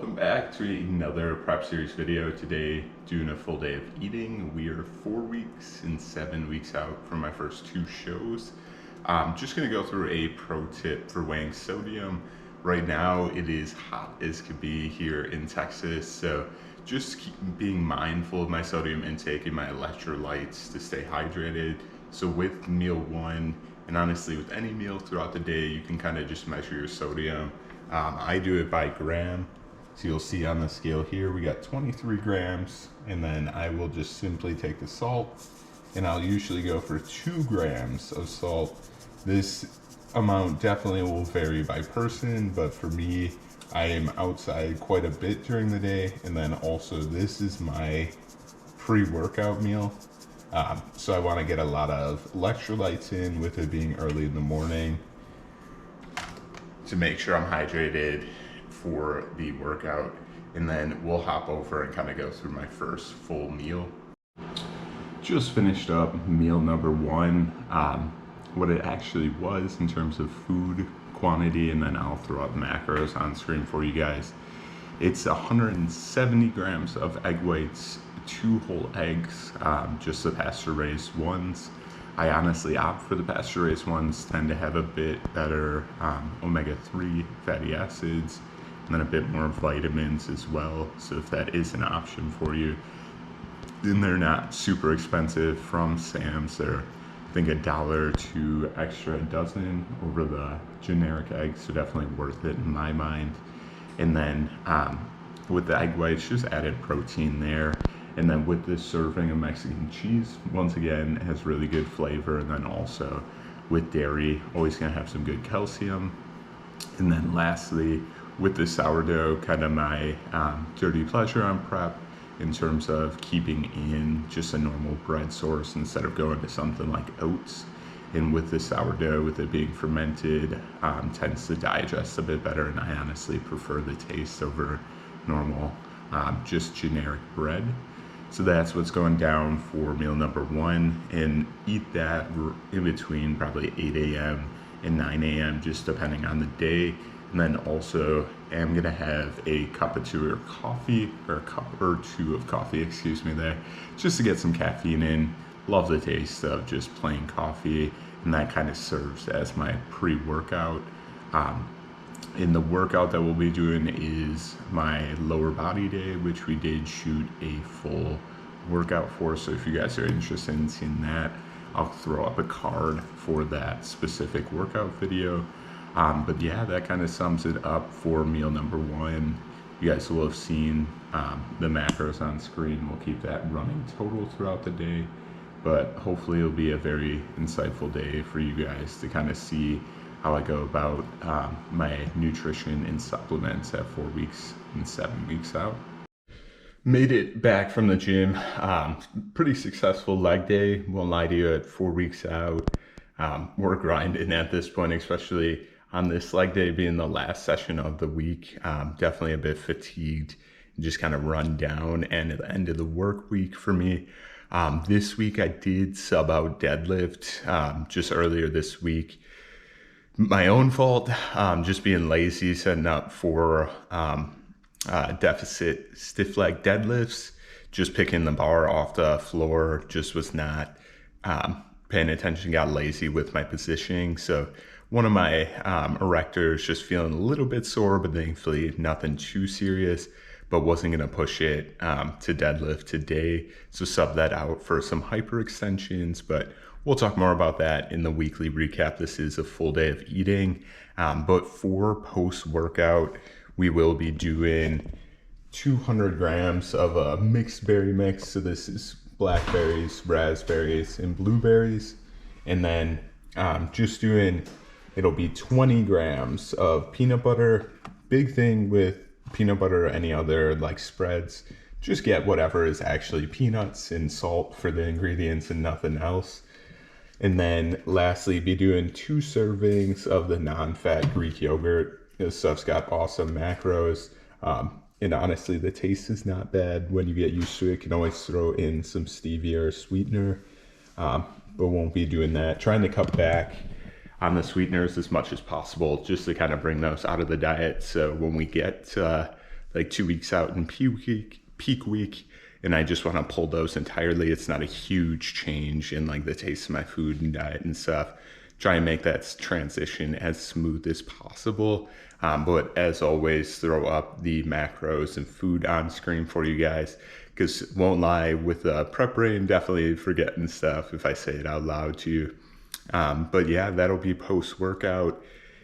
Welcome back to another prep series video. Today, doing a full day of eating. We are 4 weeks and 7 weeks out from my first 2 shows. I'm just gonna go through a pro tip for weighing sodium. Right now, it is hot as could be here in Texas, so just keep being mindful of my sodium intake and my electrolytes to stay hydrated. So with meal 1, and honestly with any meal throughout the day, you can kind of just measure your sodium. I do it by gram. So you'll see on the scale here, we got 23 grams, and then I will just simply take the salt, and I'll usually go for 2 grams of salt. This amount definitely will vary by person, but for me, I am outside quite a bit during the day, and then also this is my pre-workout meal. So I want to get a lot of electrolytes in with it being early in the morning to make sure I'm hydrated for the workout, and then we'll hop over and kind of go through my first full meal. Just finished up meal number 1, what it actually was in terms of food quantity, and then I'll throw up macros on screen for you guys. It's 170 grams of egg whites, 2 whole eggs, just the pasture-raised ones. I honestly opt for the pasture-raised ones, tend to have a bit better omega-3 fatty acids, and then a bit more vitamins as well. So if that is an option for you, then they're not super expensive from Sam's. They're, I think, $1 or $2 extra a dozen over the generic eggs, so definitely worth it in my mind. And then with the egg whites, just added protein there. And then with this serving of Mexican cheese, once again, it has really good flavor. And then also with dairy, always gonna have some good calcium. And then lastly, with the sourdough, kind of my dirty pleasure on prep in terms of keeping in just a normal bread source instead of going to something like oats. And with the sourdough, with it being fermented, tends to digest a bit better. And I honestly prefer the taste over normal, just generic bread. So that's what's going down for meal number 1, and eat that in between probably 8 a.m. and 9 a.m. just depending on the day. And then also I'm gonna have a cup or 2 of coffee, or a cup or 2 of coffee, excuse me there, just to get some caffeine in. Love the taste of just plain coffee, and that kind of serves as my pre-workout. And the workout that we'll be doing is my lower body day, which we did shoot a full workout for. So if you guys are interested in seeing that, I'll throw up a card for that specific workout video. But yeah, that kind of sums it up for meal number 1. You guys will have seen the macros on screen. We'll keep that running total throughout the day, but hopefully it'll be a very insightful day for you guys to kind of see how I go about my nutrition and supplements at 4 weeks and 7 weeks out. Made it back from the gym. Pretty successful leg day. Won't lie to you, at 4 weeks out. We're grinding at this point, especially on this leg day being the last session of the week. Definitely a bit fatigued, just kind of run down, and at the end of the work week for me. This week I did sub out deadlift just earlier this week. My own fault, just being lazy, setting up for deficit stiff leg deadlifts, just picking the bar off the floor, just was not paying attention, got lazy with my positioning. So one of my erectors just feeling a little bit sore, but thankfully nothing too serious, but wasn't gonna push it to deadlift today. So sub that out for some hyperextensions, but we'll talk more about that in the weekly recap. This is a full day of eating, but for post-workout, we will be doing 200 grams of a mixed berry mix. So this is blackberries, raspberries, and blueberries. And then it'll be 20 grams of peanut butter. Big thing with peanut butter or any other like spreads, just get whatever is actually peanuts and salt for the ingredients and nothing else. And then lastly, be doing 2 servings of the non-fat Greek yogurt. This stuff's got awesome macros. And honestly, the taste is not bad when you get used to it. You can always throw in some stevia or sweetener, but won't be doing that. Trying to cut back on the sweeteners as much as possible, just to kind of bring those out of the diet. So when we get like 2 weeks out in peak week, and I just want to pull those entirely. It's not a huge change in like the taste of my food and diet and stuff. Try and make that transition as smooth as possible. But as always, throw up the macros and food on screen for you guys, because won't lie, with prep brain, definitely forgetting stuff if I say it out loud to you. But yeah, that'll be post-workout.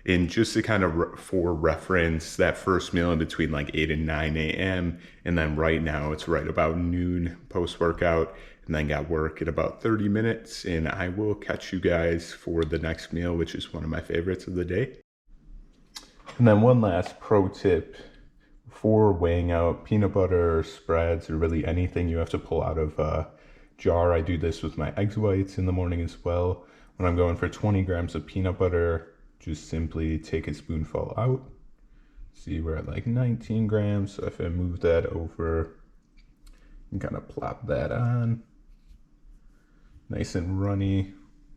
And just to kind of for reference, that first meal in between like 8 and 9 a.m. And then right now it's right about noon post-workout. And then got work in about 30 minutes. And I will catch you guys for the next meal, which is one of my favorites of the day. And then one last pro tip for weighing out peanut butter, spreads, or really anything you have to pull out of a jar. I do this with my egg whites in the morning as well. When I'm going for 20 grams of peanut butter, just simply take a spoonful out. See, we're at like 19 grams. So if I move that over and kind of plop that on, nice and runny.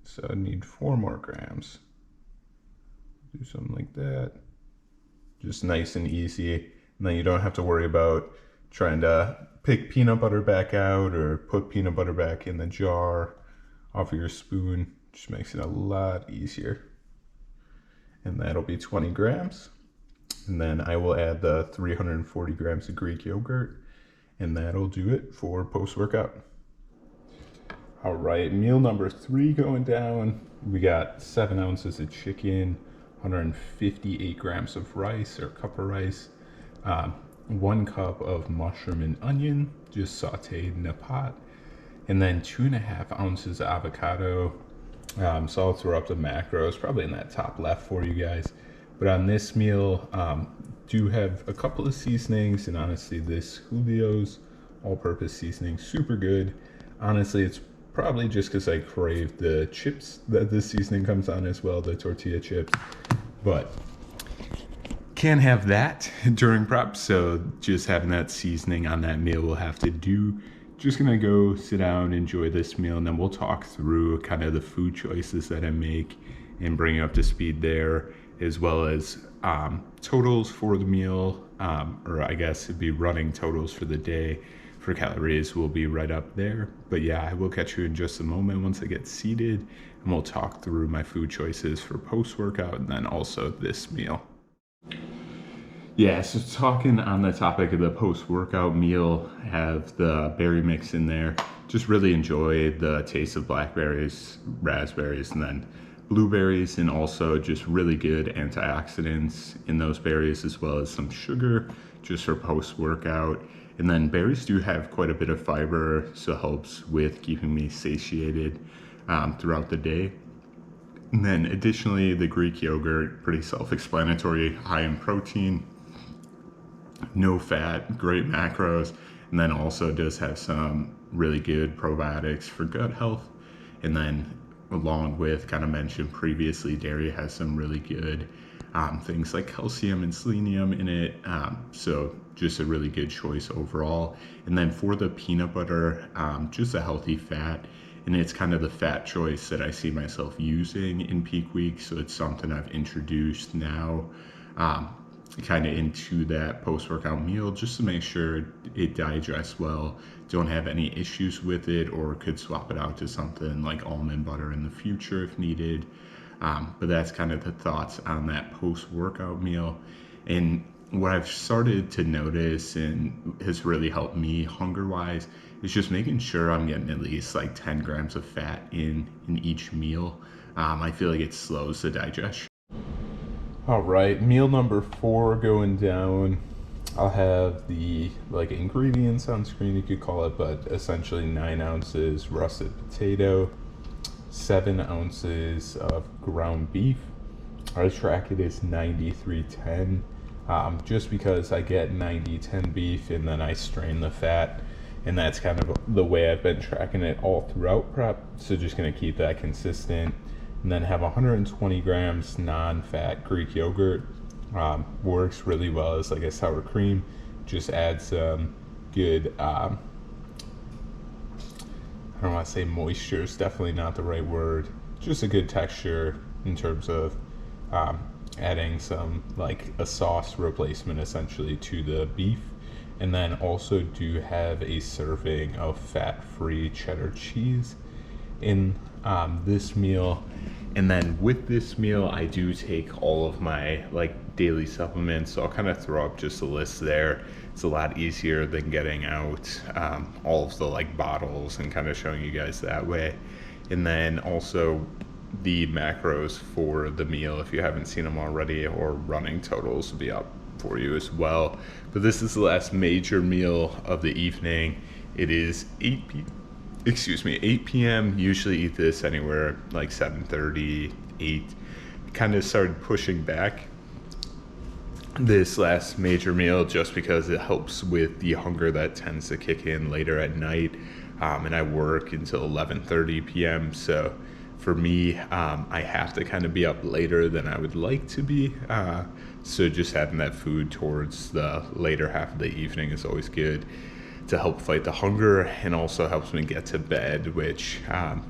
So I need 4 more grams. Do something like that. Just nice and easy. And then you don't have to worry about trying to pick peanut butter back out or put peanut butter back in the jar off of your spoon. Just makes it a lot easier. And that'll be 20 grams. And then I will add the 340 grams of Greek yogurt, and that'll do it for post-workout. All right, meal number 3 going down. We got 7 ounces of chicken, 158 grams of rice or cup of rice, 1 cup of mushroom and onion, just sauteed in a pot, and then 2.5 ounces of avocado. So I'll throw up the macros, probably in that top left for you guys. But on this meal, do have a couple of seasonings, and honestly, this Julio's all-purpose seasoning, super good. Honestly, it's probably just because I crave the chips that this seasoning comes on as well, the tortilla chips. But can't have that during prep, so just having that seasoning on that meal will have to do. Just gonna go sit down, enjoy this meal, and then we'll talk through kind of the food choices that I make and bring you up to speed there, as well as totals for the meal, or I guess it'd be running totals for the day. For calories will be right up there. But yeah, I will catch you in just a moment once I get seated, and we'll talk through my food choices for post-workout and then also this meal. Yeah, so talking on the topic of the post-workout meal, have the berry mix in there. Just really enjoy the taste of blackberries, raspberries, and then blueberries, and also just really good antioxidants in those berries, as well as some sugar just for post-workout. And then berries do have quite a bit of fiber, so it helps with keeping me satiated throughout the day. And then additionally, the Greek yogurt, pretty self-explanatory, high in protein, no fat, great macros, and then also does have some really good probiotics for gut health. And then along with, kind of mentioned previously, dairy has some really good things like calcium and selenium in it. So just a really good choice overall. And then for the peanut butter, just a healthy fat. And it's kind of the fat choice that I see myself using in peak week. So it's something I've introduced now kind of into that post-workout meal, just to make sure it digests well, don't have any issues with it, or could swap it out to something like almond butter in the future if needed. But that's kind of the thoughts on that post-workout meal. And what I've started to notice and has really helped me hunger-wise is just making sure I'm getting at least like 10 grams of fat in each meal. I feel like it slows the digestion. All right, meal number 4 going down. I'll have the ingredients on screen, you could call it, but essentially 9 ounces russet potato, 7 ounces of ground beef. I track it as 93-10, just because I get 90-10 beef and then I strain the fat, and that's kind of the way I've been tracking it all throughout prep. So just gonna keep that consistent. And then have 120 grams non-fat Greek yogurt. Works really well as like a sour cream. Just adds some good, I don't want to say moisture, it's definitely not the right word. Just a good texture in terms of adding some like a sauce replacement essentially to the beef. And then also do have a serving of fat-free cheddar cheese in this meal. And then with this meal, I do take all of my like daily supplements. So I'll kind of throw up just a list there. It's a lot easier than getting out all of the like bottles and kind of showing you guys that way. And then also the macros for the meal, if you haven't seen them already, or running totals will be up for you as well. But this is the last major meal of the evening. It is 8 p.m. Usually eat this anywhere like 7:30, 8. Kind of started pushing back this last major meal just because it helps with the hunger that tends to kick in later at night. And I work until 11:30 p.m. So for me, I have to kind of be up later than I would like to be. So just having that food towards the later half of the evening is always good to help fight the hunger, and also helps me get to bed, which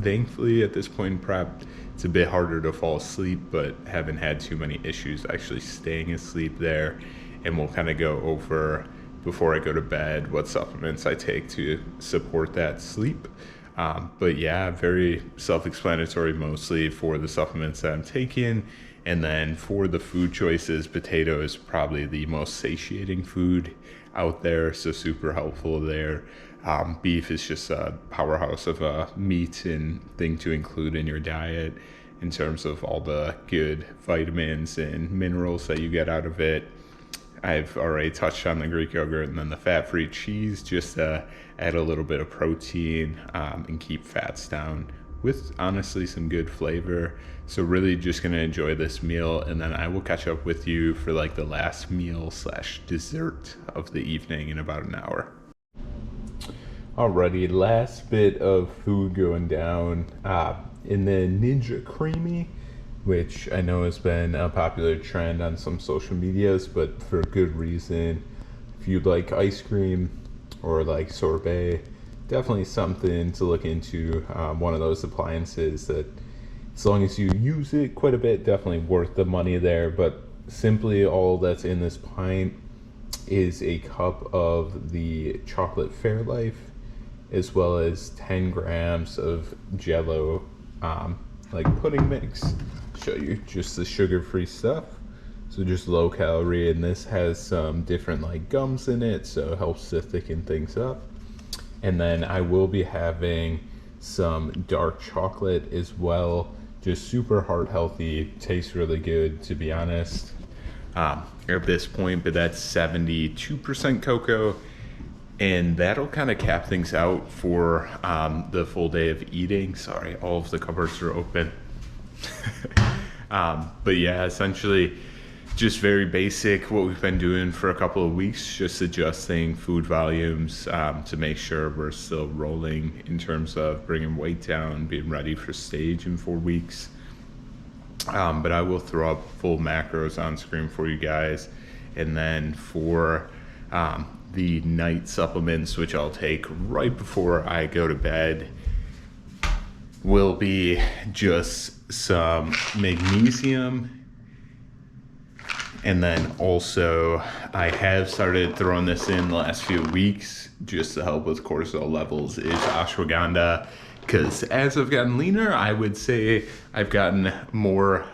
thankfully at this point in prep, it's a bit harder to fall asleep, but haven't had too many issues actually staying asleep there. And we'll kind of go over, before I go to bed, what supplements I take to support that sleep. But yeah, very self-explanatory mostly for the supplements that I'm taking. And then for the food choices, potato is probably the most satiating food out there, so super helpful there. Beef is just a powerhouse of a meat and thing to include in your diet in terms of all the good vitamins and minerals that you get out of it. I've already touched on the Greek yogurt, and then the fat-free cheese, just to add a little bit of protein and keep fats down with honestly some good flavor. So really just gonna enjoy this meal, and then I will catch up with you for like the last meal / dessert of the evening in about an hour. Alrighty, last bit of food going down in the Ninja Creamy, which I know has been a popular trend on some social medias, but for good reason. If you like ice cream or like sorbet, definitely something to look into. One of those appliances that, as long as you use it quite a bit, definitely worth the money there. But simply all that's in this pint is a cup of the chocolate Fairlife, as well as 10 grams of Jello like pudding mix. Show you just the sugar-free stuff, so just low calorie, and this has some different like gums in it, so it helps to thicken things up. And then I will be having some dark chocolate as well, just super heart healthy, tastes really good to be honest at this point. But that's 72% cocoa, and that'll kind of cap things out for the full day of eating. Sorry, all of the cupboards are open. But yeah, essentially just very basic what we've been doing for a couple of weeks, just adjusting food volumes to make sure we're still rolling in terms of bringing weight down, being ready for stage in 4 weeks. But I will throw up full macros on screen for you guys. And then for the night supplements, which I'll take right before I go to bed, will be just some magnesium. And then also I have started throwing this in the last few weeks just to help with cortisol levels, is ashwagandha. Because as I've gotten leaner, I would say I've gotten more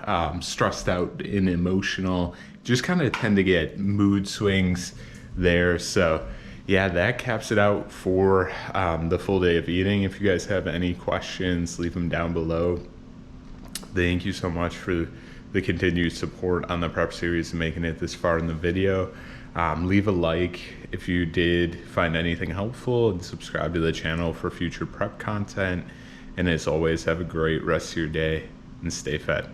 stressed out and emotional, just kind of tend to get mood swings there. So yeah, that caps it out for the full day of eating. If you guys have any questions, leave them down below. Thank you so much for the continued support on the prep series and making it this far in the video. Leave a like if you did find anything helpful, and subscribe to the channel for future prep content. And as always, have a great rest of your day and stay fed.